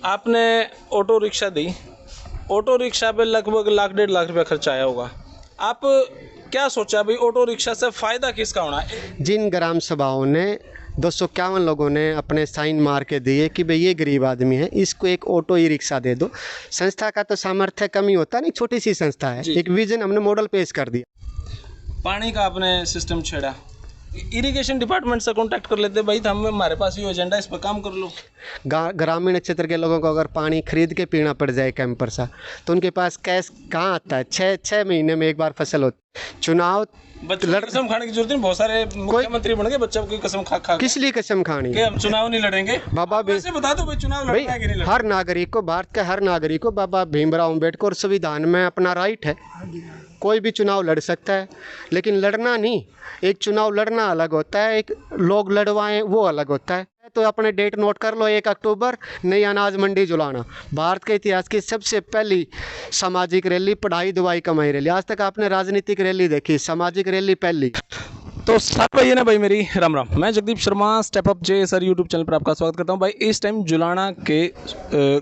आपने auto rickshaw दी, auto rickshaw पे लगभग लाख 1.5 लाख रुपया खर्चा आया होगा। आप क्या सोचा भाई ऑटो रिक्शा से फ़ायदा किसका होना है? जिन ग्राम सभाओं ने 251 लोगों ने अपने साइन मार के दिए कि भाई ये गरीब आदमी है, इसको एक ऑटो ई रिक्शा दे दो। संस्था का तो सामर्थ्य कम ही होता नहीं, छोटी सी संस्था है, एक विजन हमने मॉडल पेश कर दिया। पानी का आपने सिस्टम छेड़ा, इरिगेशन डिपार्टमेंट से कांटेक्ट कर लेते भाई, हम हमारे पास ये एजेंडा, इस पर काम कर लो। ग्रामीण क्षेत्र के लोगों को अगर पानी खरीद के पीना पड़ जाए कैंपर सा, तो उनके पास कैश कहाँ आता है? 6 महीने में एक बार फसल होती। चुनाव बच्चों की कसम खाने की जरूरत नहीं, बहुत सारे मुख्यमंत्री बन गए बच्चों की कसम खा किस लिए कसम खानी कि हम चुनाव नहीं लड़ेंगे। बाबा वैसे बता दो भाई, चुनाव लड़ना है कि नहीं लड़ना? हर नागरिक को, भारत के हर नागरिक को बाबा भीमराव अम्बेडकर संविधान में अपना राइट है, कोई भी चुनाव लड़ सकता है, लेकिन लड़ना नहीं। एक चुनाव लड़ना अलग होता है, एक लोग लड़वाएं वो अलग होता है। तो अपने डेट नोट कर लो, 1 अक्टूबर नई अनाज मंडी जुलाना, भारत के इतिहास की सबसे पहली सामाजिक रैली, पढ़ाई दवाई कमाई रैली। आज तक आपने राजनीतिक रैली देखी, सामाजिक रैली पहली। तो साथ भाई है ना भाई, मेरी राम राम। मैं जगदीप शर्मा, स्टेप अप जे सर यूट्यूब चैनल पर आपका स्वागत करता हूं भाई। इस टाइम जुलाना के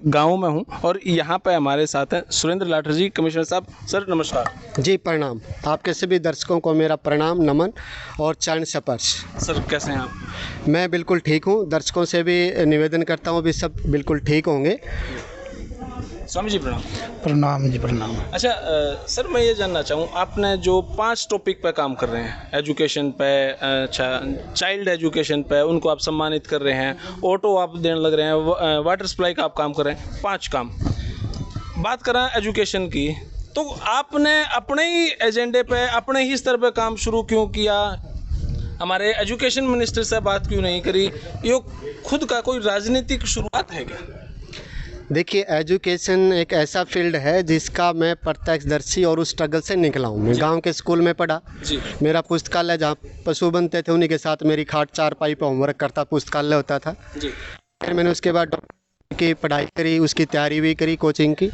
गांव में हूं और यहां पे हमारे साथ हैं सुरेंद्र लाठर जी, कमिश्नर साहब। सर नमस्कार। जी प्रणाम। आपके सभी दर्शकों को मेरा प्रणाम, नमन और चरण स्पर्श। सर कैसे हैं आप? मैं बिल्कुल ठीक हूं, दर्शकों से भी निवेदन करता हूं भी सब बिल्कुल ठीक होंगे। स्वामी जी प्रणाम। प्रणाम जी प्रणाम। अच्छा सर, मैं ये जानना चाहूँ, आपने जो 5 टॉपिक पे काम कर रहे हैं, एजुकेशन पे, अच्छा चाइल्ड एजुकेशन पे, उनको आप सम्मानित कर रहे हैं, ऑटो आप देने लग रहे हैं, वाटर सप्लाई का आप काम कर रहे हैं, 5 काम। बात करें एजुकेशन की, तो आपने अपने ही एजेंडे पे, अपने ही स्तर पे काम शुरू क्यों किया? हमारे एजुकेशन मिनिस्टर से बात क्यों नहीं करी? ये खुद का कोई राजनीतिक शुरुआत है क्या? देखिए, एजुकेशन एक ऐसा फील्ड है जिसका मैं प्रत्यक्षदर्शी और उस स्ट्रगल से निकला हूँ। मैं गांव के स्कूल में पढ़ा, मेरा पुस्तकालय जहाँ पशु बनते थे उन्हीं के साथ मेरी खाट चारपाई पर होमवर्क करता पुस्तकालय होता था। फिर मैंने उसके बाद की पढ़ाई करी, उसकी तैयारी भी करी, कोचिंग की।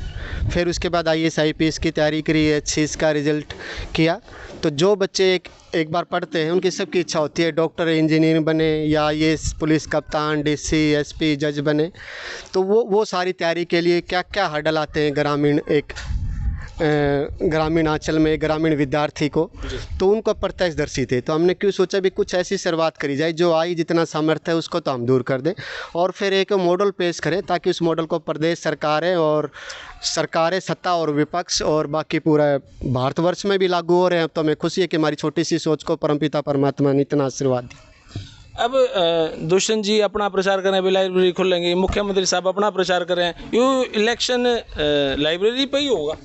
फिर उसके बाद IAS IPS की तैयारी करी, HCS का रिजल्ट किया। तो जो बच्चे एक बार पढ़ते हैं उनकी सबकी इच्छा होती है डॉक्टर इंजीनियर बने या IAS पुलिस कप्तान DC SP जज बने। तो वो सारी तैयारी के लिए क्या क्या हर्डल आते हैं ग्रामीण आंचल में ग्रामीण विद्यार्थी को, तो उनको प्रत्यक्षदर्शी थे। तो हमने क्यों सोचा भी कुछ ऐसी शुरुआत करी जाए, जो आई जितना सामर्थ्य है उसको तो हम दूर कर दें और फिर एक मॉडल पेश करें, ताकि उस मॉडल को प्रदेश सरकारें और सरकारें, सत्ता और विपक्ष और बाकी पूरा भारतवर्ष में भी लागू हो रहे हैं। तो हमें खुशी है कि हमारी छोटी सी सोच को परमपिता परमात्मा ने इतना आशीर्वाद दिया। अब दुष्यंत जी अपना प्रचार करें, अभी लाइब्रेरी खोलेंगे, मुख्यमंत्री साहब अपना प्रचार करें, ये इलेक्शन लाइब्रेरी पे ही होगा।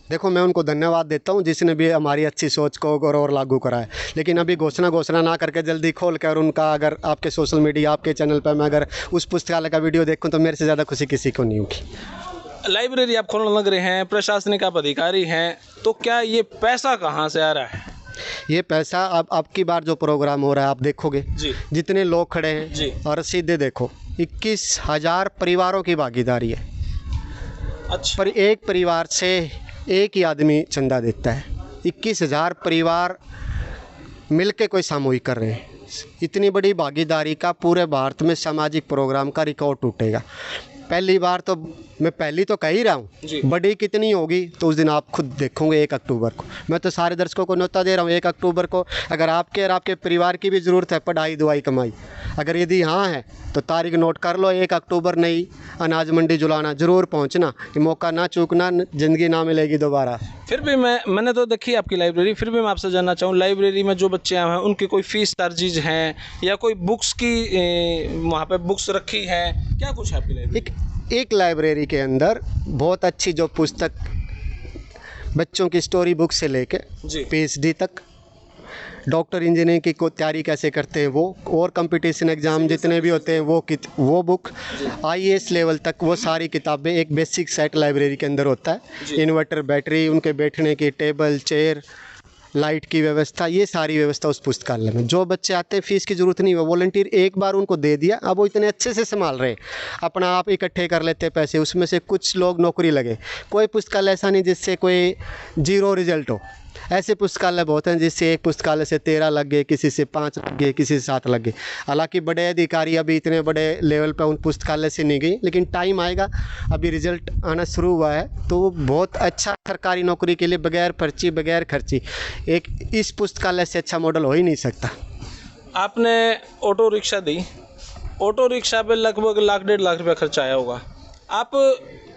देखो, मैं उनको धन्यवाद देता हूँ जिसने भी हमारी अच्छी सोच को और लागू करा है, लेकिन अभी घोषणा ना करके जल्दी खोल कर उनका, अगर आपके सोशल मीडिया, आपके चैनल पर मैं अगर उस पुस्तकालय का वीडियो देखूँ तो मेरे से ज़्यादा खुशी किसी को नहीं होगी। लाइब्रेरी आप खोलने लग रहे हैं, प्रशासनिक आप अधिकारी हैं, तो क्या ये पैसा कहाँ से आ रहा है? ये पैसा अब की बार जो प्रोग्राम हो रहा है आप देखोगे जी, जितने लोग खड़े हैं जी, और सीधे देखो 21,000 परिवारों की भागीदारी है। अच्छा। पर एक परिवार से एक ही आदमी चंदा देता है, 21,000 परिवार मिलके कोई सामूहिक कर रहे हैं। इतनी बड़ी भागीदारी का पूरे भारत में सामाजिक प्रोग्राम का रिकॉर्ड टूटेगा। पहली बार तो मैं पहली तो कह ही रहा हूँ, बड़ी कितनी होगी तो उस दिन आप खुद देखोगे 1 अक्टूबर को। मैं तो सारे दर्शकों को न्योता दे रहा हूँ 1 अक्टूबर को, अगर आपके और आपके परिवार की भी ज़रूरत है पढ़ाई दवाई कमाई, अगर यदि हाँ है तो तारीख नोट कर लो, 1 अक्टूबर नई अनाज मंडी जुलाना, ज़रूर पहुँचना, ये मौका ना चूकना, ज़िंदगी ना मिलेगी दोबारा। फिर भी मैंने तो देखी आपकी लाइब्रेरी, फिर भी मैं आपसे जानना चाहूँ, लाइब्रेरी में जो बच्चे आए हैं उनकी कोई फ़ीस चार्जेज हैं या कोई बुक्स की वहाँ पे बुक्स रखी हैं, क्या कुछ है आपकी लाइब्रेरी? एक लाइब्रेरी के अंदर बहुत अच्छी जो पुस्तक, बच्चों की स्टोरी बुक से लेके PhD तक, डॉक्टर इंजीनियरिंग की को तैयारी कैसे करते हैं वो, और कंपटीशन एग्ज़ाम जितने भी होते हैं वो बुक, IAS लेवल तक वो सारी किताबें एक बेसिक सेट लाइब्रेरी के अंदर होता है। इन्वर्टर, बैटरी, उनके बैठने की टेबल, चेयर, लाइट की व्यवस्था, ये सारी व्यवस्था उस पुस्तकालय में। जो बच्चे आते हैं फ़ीस की ज़रूरत नहीं है, वॉलंटियर एक बार उनको दे दिया, अब वो इतने अच्छे से संभाल रहे, अपना आप इकट्ठे कर लेते पैसे, उसमें से कुछ लोग नौकरी लगे। कोई पुस्तकालय ऐसा नहीं जिससे कोई 0 रिजल्ट हो। ऐसे पुस्तकालय बहुत हैं जिससे एक पुस्तकालय से 13 लग गए, किसी से 5 लग गए, किसी से 7 लग गए। हालांकि बड़े अधिकारी अभी इतने बड़े लेवल पर उन पुस्तकालय से नहीं गई, लेकिन टाइम आएगा, अभी रिजल्ट आना शुरू हुआ है। तो वो बहुत अच्छा सरकारी नौकरी के लिए बगैर पर्ची बगैर खर्ची एक इस पुस्तकालय से अच्छा मॉडल हो ही नहीं सकता। आपने ऑटो रिक्शा दी, ऑटो रिक्शा पे लगभग 1.5 लाख खर्चा आया होगा। आप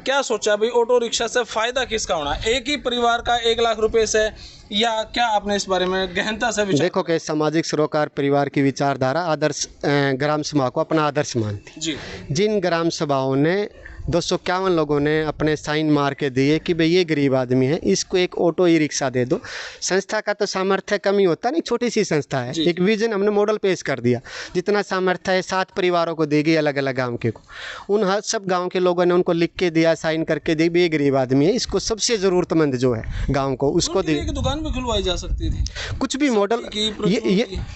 क्या सोचा भाई ऑटो रिक्शा से फ़ायदा किसका होना, एक ही परिवार का 1 लाख रुपए से, या क्या आपने इस बारे में गहनता से विचार? देखो कि सामाजिक सरोकार परिवार की विचारधारा आदर्श ग्राम सभा को अपना आदर्श मानती जी। जिन ग्राम सभाओं ने 251 लोगों ने अपने साइन मार के दिए कि भाई ये गरीब आदमी है, इसको एक ऑटो ई रिक्शा दे दो। संस्था का तो सामर्थ्य कम ही होता नहीं, छोटी सी संस्था है, एक विजन हमने मॉडल पेश कर दिया। जितना सामर्थ्य है 7 परिवारों को देगी, अलग अलग गांव के को। उन हर सब गांव के लोगों ने उनको लिख के दिया, साइन करके दी, ये गरीब आदमी है, इसको सबसे ज़रूरतमंद जो है गाँव को उसको दी। एक दुकान भी खुलवाई जा सकती थी, कुछ भी मॉडल।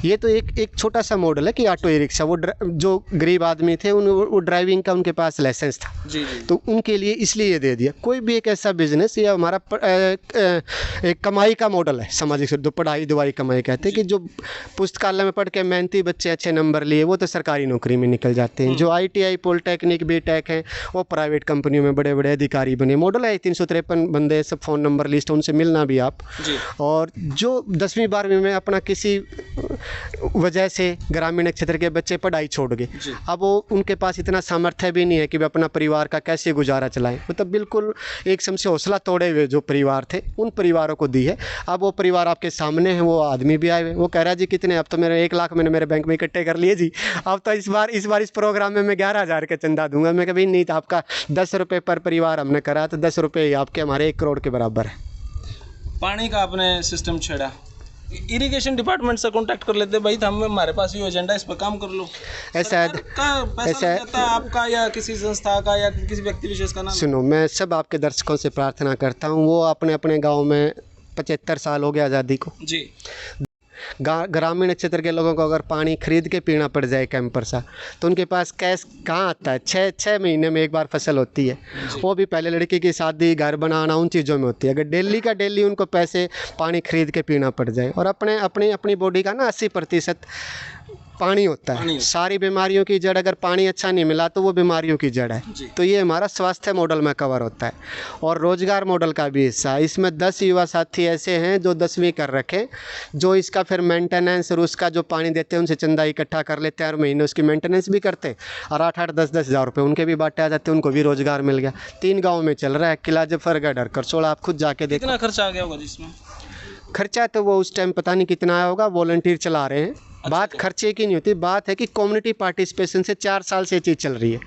ये तो एक छोटा सा मॉडल है कि ऑटो ई रिक्शा, वो जो गरीब आदमी थे वो ड्राइविंग का उनके पास लाइसेंस था, तो उनके लिए इसलिए ये दे दिया। कोई भी एक ऐसा बिजनेस, या हमारा एक कमाई का मॉडल है सामाजिक से, पढ़ाई दवाई कमाई कहते हैं कि जो पुस्तकालय में पढ़ के मेहनती बच्चे अच्छे नंबर लिए वो तो सरकारी नौकरी में निकल जाते हैं। जो ITI पॉलिटेक्निक बीटेक हैं वो प्राइवेट कंपनियों में बड़े बड़े अधिकारी बने। मॉडल है 353 बंदे, सब फ़ोन नंबर लिस्ट, उनसे मिलना भी आप। और जो 10वीं 12वीं में अपना किसी वजह से ग्रामीण क्षेत्र के बच्चे पढ़ाई छोड़ गए, अब वो उनके पास इतना सामर्थ्य भी नहीं है कि वे अपना परिवार का कैसे गुजारा चलाएं, मतलब बिल्कुल एक से हौसला तोड़े हुए जो परिवार थे उन परिवारों को दी है। अब वो परिवार आपके सामने है, वो आदमी भी आए हुए, वो कह रहा है जी कितने, अब तो मेरे 1 लाख मैंने मेरे बैंक में इकट्ठे कर लिए जी, अब तो इस बार इस प्रोग्राम में मैं 11,000 का चंदा दूंगा। मैं कभी नहीं, तो आपका 10 रुपये पर परिवार हमने करा, तो 10 रुपये आपके हमारे 1 करोड़ के बराबर है। पानी का आपने सिस्टम छेड़ा, इरिगेशन डिपार्टमेंट से कांटेक्ट कर लेते भाई, हम हमारे पास ये एजेंडा, इस पर काम कर लो। ऐसा पैसा लगता है आपका या किसी संस्था का या किसी व्यक्ति विशेष का नाम? सुनो, मैं सब आपके दर्शकों से प्रार्थना करता हूँ, वो अपने अपने गाँव में 75 साल हो गया आज़ादी को जी, ग्रामीण क्षेत्र के लोगों को अगर पानी खरीद के पीना पड़ जाए कैंपर सा, तो उनके पास कैश कहाँ आता है? 6 महीने में एक बार फसल होती है, वो भी पहले लड़की की शादी, घर बनाना, उन चीज़ों में होती है। अगर डेली का डेली उनको पैसे पानी खरीद के पीना पड़ जाए, और अपनी बॉडी का ना 80% पानी होता है। सारी बीमारियों की जड़, अगर पानी अच्छा नहीं मिला तो वो बीमारियों की जड़ है। तो ये हमारा स्वास्थ्य मॉडल में कवर होता है, और रोजगार मॉडल का भी हिस्सा है। इसमें 10 युवा साथी ऐसे हैं जो 10वीं कर रखे, जो इसका फिर मेंटेनेंस और उसका जो पानी देते हैं उनसे चंदा इकट्ठा कर लेते हैं, हर महीने उसकी मेंटेनेंस भी करते हैं, और 8-8, 10-10 हज़ार रुपये उनके भी बांटे आ जाते हैं, उनको भी रोजगार मिल गया। 3 गाँव में चल रहा है, किला जफरगढ़, करसोड़ा, आप खुद जाके देखो। कितना खर्चा आ गया होगा जिसमें? खर्चा तो वो उस टाइम पता नहीं कितना आया होगा, वॉलंटियर चला रहे हैं। बात खर्चे की नहीं होती, बात है कि कम्युनिटी पार्टिसिपेशन से 4 साल से ये चीज़ चल रही है।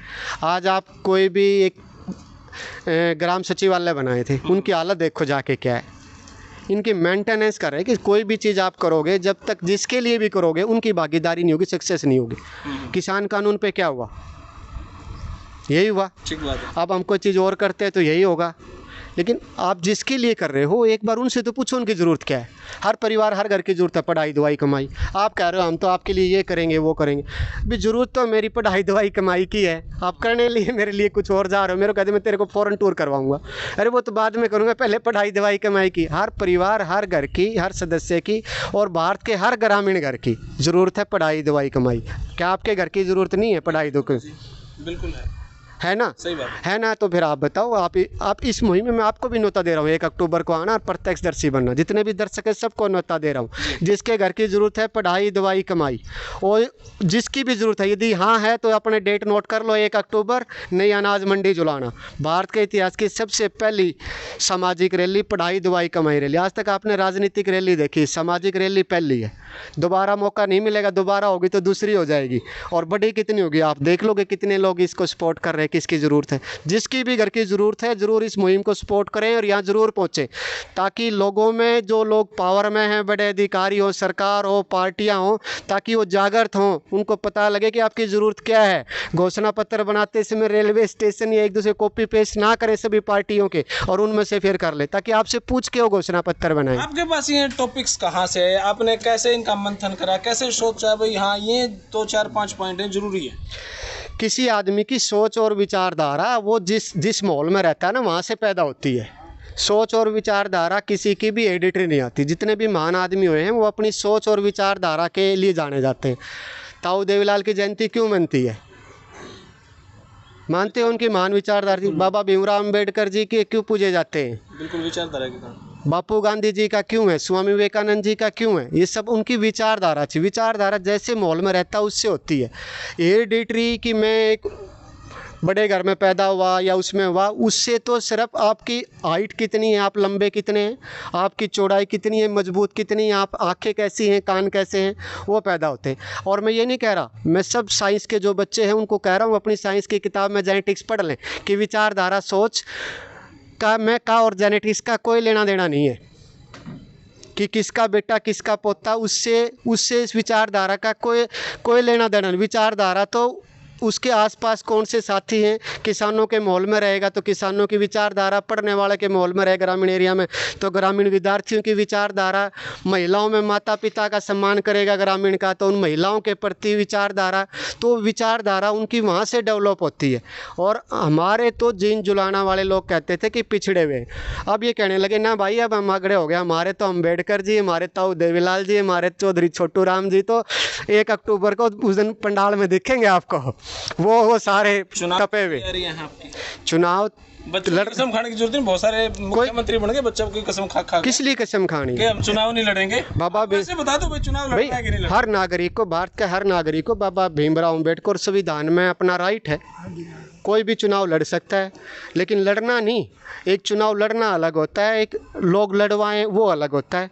आज आप कोई भी एक ग्राम सचिवालय बनाए थे, उनकी हालत देखो जाके क्या है। इनकी मेंटेनेंस कर रहे हैं कि कोई भी चीज़ आप करोगे, जब तक जिसके लिए भी करोगे उनकी भागीदारी नहीं होगी, सक्सेस नहीं होगी। किसान कानून पे क्या हुआ? यही हुआ। ठीक बात है। अब हम कोई चीज़ और करते हैं तो यही होगा। लेकिन आप जिसके लिए कर रहे हो, एक बार उनसे तो पूछो उनकी ज़रूरत क्या है। हर परिवार, हर घर की ज़रूरत है पढ़ाई दवाई कमाई। आप कह रहे हो हम तो आपके लिए ये करेंगे वो करेंगे, भी ज़रूरत तो मेरी पढ़ाई दवाई कमाई की है, आप करने लिए मेरे लिए कुछ और जा रहे हो। मेरे को कहते मैं तेरे को फ़ॉरेन टूर करवाऊंगा, अरे वो तो बाद में करूँगा, पहले पढ़ाई दवाई कमाई की। हर परिवार, हर घर की, हर सदस्य की, और भारत के हर ग्रामीण घर की ज़रूरत है पढ़ाई दवाई कमाई। क्या आपके घर की ज़रूरत नहीं है पढ़ाई दवाई? बिल्कुल है ना? सही बात है ना? तो फिर आप बताओ, आप इस मुहिम में मैं आपको भी न्योता दे रहा हूँ, 1 अक्टूबर को आना और प्रत्यक्षदर्शी बनना। जितने भी दर्शक है सबको न्योता दे रहा हूँ। जिसके घर की ज़रूरत है पढ़ाई दवाई कमाई, और जिसकी भी ज़रूरत है, यदि हाँ है तो अपने डेट नोट कर लो, 1 अक्टूबर नई अनाज मंडी जुलाना। भारत के इतिहास की सबसे पहली सामाजिक रैली, पढ़ाई दवाई कमाई रैली। आज तक आपने राजनीतिक रैली देखी, सामाजिक रैली पहली है। दोबारा मौका नहीं मिलेगा, दोबारा होगी तो दूसरी हो जाएगी, और बड़ी कितनी होगी आप देख लोगे। कितने लोग इसको सपोर्ट कर रहे हैं, किसकी ज़रूरत है। जिसकी भी घर की ज़रूरत है ज़रूर इस मुहिम को सपोर्ट करें और यहाँ ज़रूर पहुँचें, ताकि लोगों में, जो लोग पावर में हैं, बड़े अधिकारी हो, सरकार हो, पार्टियाँ हो, ताकि वो जागृत हों, उनको पता लगे कि आपकी ज़रूरत क्या है। घोषणा पत्र बनाते समय रेलवे स्टेशन या एक दूसरे कॉपी पेस्ट ना करें सभी पार्टियों के, और उनमें से फिर कर ले, ताकि आपसे पूछ के वो घोषणा पत्र बनाए। आपके पास ये टॉपिक्स कहाँ से है? आपने कैसे इनका मंथन करा, कैसे सोचा भाई हाँ ये 2-4-5 पॉइंट है जरूरी है? किसी आदमी की सोच और विचारधारा वो जिस माहौल में रहता है ना, वहाँ से पैदा होती है। सोच और विचारधारा किसी की भी एडिटरी नहीं आती। जितने भी महान आदमी हुए हैं वो अपनी सोच और विचारधारा के लिए जाने जाते हैं। ताऊ देवीलाल की जयंती क्यों मनती है? मानते हैं उनकी महान विचारधारा थी। बाबा भीमराव अम्बेडकर जी के क्यों पूजे जाते हैं? बिल्कुल विचारधारा के कारण। बापू गांधी जी का क्यों है? स्वामी विवेकानंद जी का क्यों है? ये सब उनकी विचारधारा थी। विचारधारा जैसे माहौल में रहता है उससे होती है। एडिटरी कि मैं एक बड़े घर में पैदा हुआ या उसमें हुआ, उससे तो सिर्फ आपकी हाइट कितनी है, आप लंबे कितने हैं, आपकी चौड़ाई कितनी है, मजबूत कितनी है, आप आंखें कैसी हैं, कान कैसे हैं, वो पैदा होते हैं। और मैं ये नहीं कह रहा, मैं सब साइंस के जो बच्चे हैं उनको कह रहा हूँ अपनी साइंस की किताब में जेनेटिक्स पढ़ लें कि विचारधारा सोच का और जेनेटिक्स का कोई लेना देना नहीं है कि किसका बेटा किसका पोता, उससे इस विचारधारा का कोई लेना देना नहीं। विचारधारा तो उसके आसपास कौन से साथी हैं, किसानों के माहौल में रहेगा तो किसानों की विचारधारा, पढ़ने वाले के माहौल में रहे ग्रामीण एरिया में तो ग्रामीण विद्यार्थियों की विचारधारा, महिलाओं में माता पिता का सम्मान करेगा ग्रामीण का तो उन महिलाओं के प्रति विचारधारा, तो विचारधारा उनकी वहाँ से डेवलप होती है। और हमारे तो जीन जुलाना वाले लोग कहते थे कि पिछड़े हुए, अब ये कहने लगे ना भाई अब हम आगड़े हो गए, हमारे तो अम्बेडकर जी, हमारे ताऊ देवीलाल जी, हमारे चौधरी छोटू राम जी तो 1 अक्टूबर को उस दिन पंडाल में दिखेंगे आपको, वो सारे टपे हुए। चुनाव कसम खाने की जरूरत नहीं, बहुत सारे मुख्यमंत्री बन गए, बच्चों की कसम खा किस लिए कसम खानी है? हम चुनाव नहीं लड़ेंगे बाबा, वैसे बता दो भाई चुनाव लड़ना है कि नहीं लड़ना? हर नागरिक को, भारत के हर नागरिक को बाबा भीमराव अम्बेडकर संविधान में अपना राइट है, कोई भी चुनाव लड़ सकता है, लेकिन लड़ना नहीं। एक चुनाव लड़ना अलग होता है, एक लोग लड़वाएं वो अलग होता है।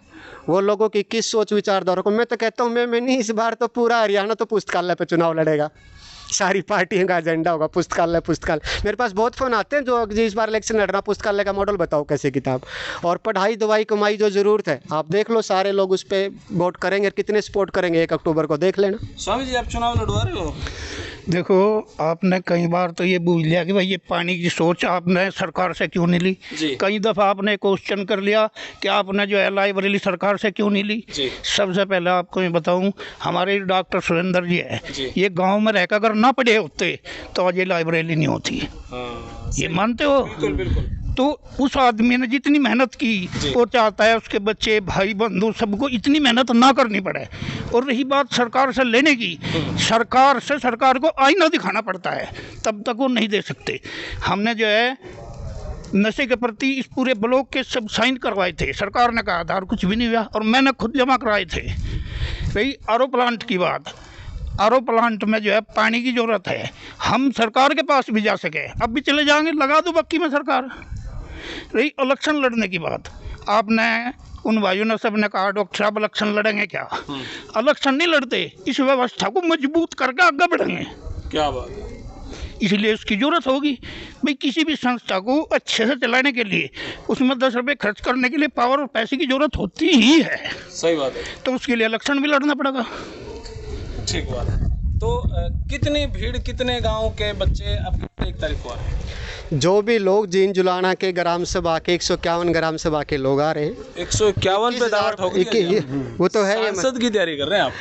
वो लोगों की किस सोच विचारधारा को, मैं तो कहता हूँ मैं नहीं, इस बार तो पूरा हरियाणा तो पुस्तकालय पे चुनाव लड़ेगा, सारी पार्टियों का एजेंडा होगा पुस्तकालय। मेरे पास बहुत फ़ोन आते हैं जो इस बार इलेक्शन लड़ रहा, पुस्तकालय का मॉडल बताओ कैसे किताब, और पढ़ाई दवाई कमाई जो ज़रूरत है आप देख लो, सारे लोग उस पर वोट करेंगे, कितने सपोर्ट करेंगे 1 अक्टूबर को देख लेना। स्वामी जी आप चुनाव लड़वा रहे हो? देखो आपने कई बार तो ये पूछ लिया कि भाई ये पानी की सोच आपने सरकार से क्यों नहीं ली। कई दफ़ा आपने क्वेश्चन कर लिया कि आपने जो है लाइब्रेरी सरकार से क्यों नहीं ली। सबसे पहले आपको मैं बताऊं, हमारे डॉक्टर सुरेंद्र जी है, ये गांव में रहकर अगर ना पढ़े होते तो आज ये लाइब्रेरी नहीं होती। ये मानते हो? बिल्कुल बिल्कुल। तो उस आदमी ने जितनी मेहनत की वो चाहता है उसके बच्चे भाई बंधु सबको इतनी मेहनत ना करनी पड़े। और रही बात सरकार से लेने की, सरकार को आईना दिखाना पड़ता है, तब तक वो नहीं दे सकते। हमने जो है नशे के प्रति इस पूरे ब्लॉक के सब साइन करवाए थे, सरकार ने कहा था, और कुछ भी नहीं हुआ, और मैंने खुद जमा कराए थे। रही आरओ प्लांट की बात, आरओ प्लांट में जो है पानी की ज़रूरत है, हम सरकार के पास भी जा सके, अब भी चले जाएंगे, लगा दो बक्की में सरकार। रही इलेक्शन लड़ने की बात, आपने उन भाइयों ने सब ने कहा डॉक्टर साहब इलेक्शन लड़ेंगे क्या? इलेक्शन नहीं लड़ते, इस व्यवस्था को मजबूत करके आगे बढ़ेंगे। क्या बात है? इसलिए उसकी ज़रूरत होगी भाई, किसी भी संस्था को अच्छे से चलाने के लिए उसमें 10 रुपये खर्च करने के लिए पावर और पैसे की ज़रूरत होती ही है। सही बात है। तो उसके लिए इलेक्शन भी लड़ना पड़ेगा। ठीक बात है। तो कितनी भीड़, कितने गांव के बच्चे अब 1 तारीख को आ रहे हैं? जो भी लोग जीन जुलाना के ग्राम सभा के 151 ग्राम सभा के लोग आ रहे हैं, 151 पे दावा ठोक दिया। वो तो है, सांसद की तैयारी कर रहे हैं आप?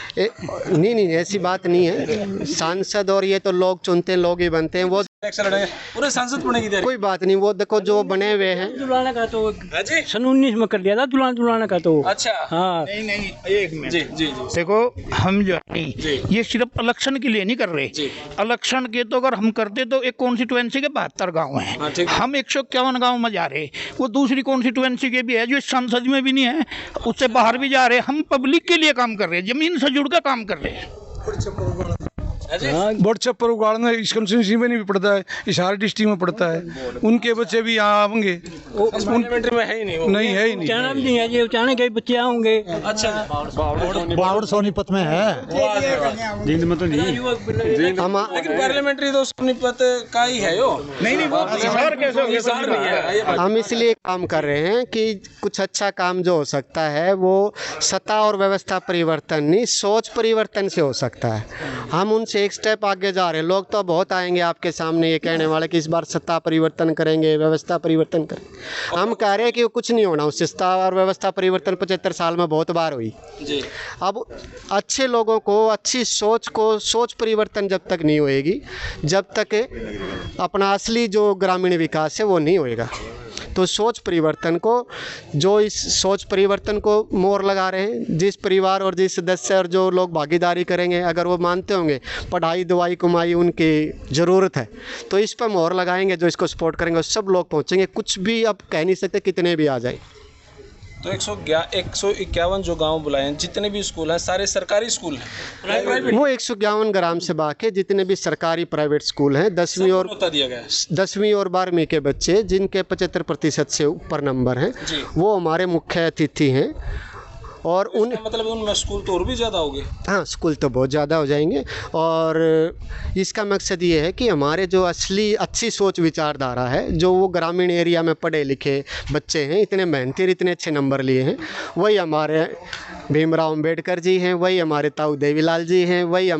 नहीं ऐसी बात नहीं है, सांसद और ये तो लोग चुनते हैं, लोग ही बनते हैं। वो पूरे सांसद बने की तैयारी? कोई बात नहीं, वो देखो जो बने हुए हैं। दुलाना का तो सन 19 में कर दिया था, दुलाना का तो। अच्छा हाँ नहीं एक मिनट। जी देखो हम जो है ये सिर्फ इलेक्शन के लिए नहीं कर रहे। इलेक्शन के तो अगर हम करते तो एक कॉन्स्टिट्यूएंसी के 72 गाँव हैं, हम 151 गाँव में जा रहे, वो दूसरी कॉन्स्टिट्यूएंसी के भी है जो संसद में भी नहीं है, उससे बाहर भी जा रहे। हम पब्लिक के लिए काम कर रहे हैं, जमीन से जुड़ कर काम कर रहे हैं। बोर्ड छप्पर उगाड़ना इस कंस्टिट्यूंसी में नहीं पड़ता है, इशारा डिस्ट्रिक्ट में पड़ता है, उनके बच्चे भी यहाँ आएंगे। पार्लियामेंट्री में है ही नहीं वो। नहीं है ही नहीं, चाणा भी नहीं है, ये चाणा के बच्चे आएंगे। अच्छा बावड़ सोनीपत में है, जींद में तो नहीं। लेकिन पार्लियामेंट्री तो सोनीपत का ही है यो। नहीं वो इशार कैसे हो गया? हम इसलिए काम कर रहे हैं कि कुछ अच्छा काम जो हो सकता है वो सत्ता और व्यवस्था परिवर्तन नहीं, सोच परिवर्तन से हो सकता है। हम उनसे एक स्टेप आगे जा रहे हैं। लोग तो बहुत आएंगे आपके सामने ये कहने वाले कि इस बार सत्ता परिवर्तन करेंगे, व्यवस्था परिवर्तन करेंगे। हम कह रहे हैं कि कुछ नहीं होना, उस सत्ता और व्यवस्था परिवर्तन 75 साल में बहुत बार हुई जी। अब अच्छे लोगों को, अच्छी सोच को, सोच परिवर्तन जब तक नहीं होएगी, जब तक अपना असली जो ग्रामीण विकास है वो नहीं होएगा। तो सोच परिवर्तन को, जो इस सोच परिवर्तन को मोहर लगा रहे हैं, जिस परिवार और जिस सदस्य और जो लोग भागीदारी करेंगे, अगर वो मानते होंगे पढ़ाई दवाई कमाई उनकी ज़रूरत है, तो इस पर मोहर लगाएंगे, जो इसको सपोर्ट करेंगे सब लोग पहुँचेंगे। कुछ भी अब कह नहीं सकते कितने भी आ जाए। तो 151 जो गांव बुलाए हैं, जितने भी स्कूल हैं सारे सरकारी स्कूल हैं। वो 151 ग्राम सभा के जितने भी सरकारी प्राइवेट स्कूल हैं, 10वीं और 10वीं और 12वीं के बच्चे जिनके 75% से ऊपर नंबर हैं, वो हमारे मुख्य अतिथि हैं। और उन मतलब उनमें स्कूल तो और भी ज़्यादा हो गए। हाँ, स्कूल तो बहुत ज़्यादा हो जाएंगे। और इसका मकसद ये है कि हमारे जो असली अच्छी सोच विचारधारा है, जो वो ग्रामीण एरिया में पढ़े लिखे बच्चे हैं, इतने मेहनती, इतने अच्छे नंबर लिए हैं, वही हमारे भीमराव अंबेडकर जी हैं, वही हमारे ताऊ देवीलाल जी हैं, वही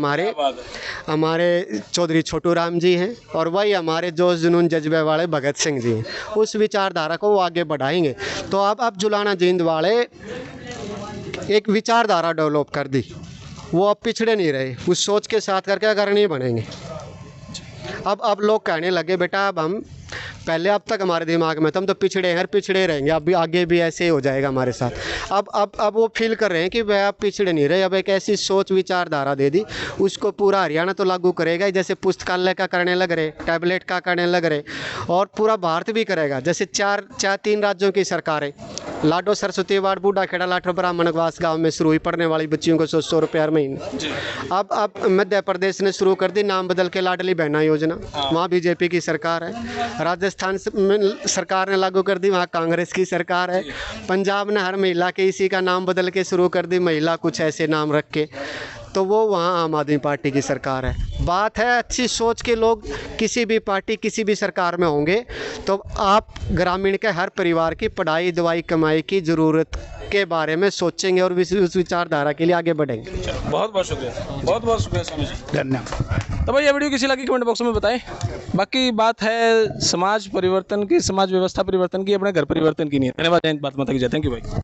हमारे चौधरी छोटू राम जी हैं, और वही हमारे जोश जुनून जज्बे वाले भगत सिंह जी हैं। उस विचारधारा को वो आगे बढ़ाएंगे। तो अब जुलाना जींद वाले एक विचारधारा डेवलप कर दी, वो अब पिछड़े नहीं रहे, उस सोच के साथ करके अगर नहीं बनेंगे। अब लोग कहने लगे बेटा अब हम, पहले अब तक हमारे दिमाग में हम तो पिछड़े हैं, पिछड़े रहेंगे, अब भी आगे भी ऐसे ही हो जाएगा हमारे साथ। अब वो फील कर रहे हैं कि वह अब पिछड़े नहीं रहे, अब एक ऐसी सोच विचारधारा दे दी, उसको पूरा हरियाणा तो लागू करेगा ही, जैसे पुस्तकालय का करने लग रहे, टैबलेट का करने लग रहे, और पूरा भारत भी करेगा। जैसे 3 राज्यों की सरकारें, लाडो सरस्वती अवार्ड बूढ़ा खेड़ा लाठो ब्राह्मणवास गाँव में शुरू हुई, पढ़ने वाली बच्चियों को 100 रुपये हर महीने। अब मध्य प्रदेश ने शुरू कर दी, नाम बदल के लाडली बहना योजना, वहाँ बीजेपी की सरकार है। राजस्थान में सरकार ने लागू कर दी, वहाँ कांग्रेस की सरकार है। पंजाब ने हर महिला के इसी का नाम बदल के शुरू कर दी, महिला कुछ ऐसे नाम रख के, तो वो वहाँ आम आदमी पार्टी की सरकार है। बात है अच्छी सोच के लोग किसी भी पार्टी किसी भी सरकार में होंगे, तो आप ग्रामीण के हर परिवार की पढ़ाई दवाई कमाई की ज़रूरत के बारे में सोचेंगे और उस विचारधारा के लिए आगे बढ़ेंगे। बहुत बहुत शुक्रिया, बहुत बहुत शुक्रिया स्वामी जी, धन्यवाद। तो भाई ये वीडियो किसी लगी कमेंट बॉक्स में बताएं। बाकी बात है समाज परिवर्तन की, समाज व्यवस्था परिवर्तन की, अपने घर परिवर्तन की नहीं है। धन्यवाद, जय हिंद, भारत माता की जय। थैंक यू भाई।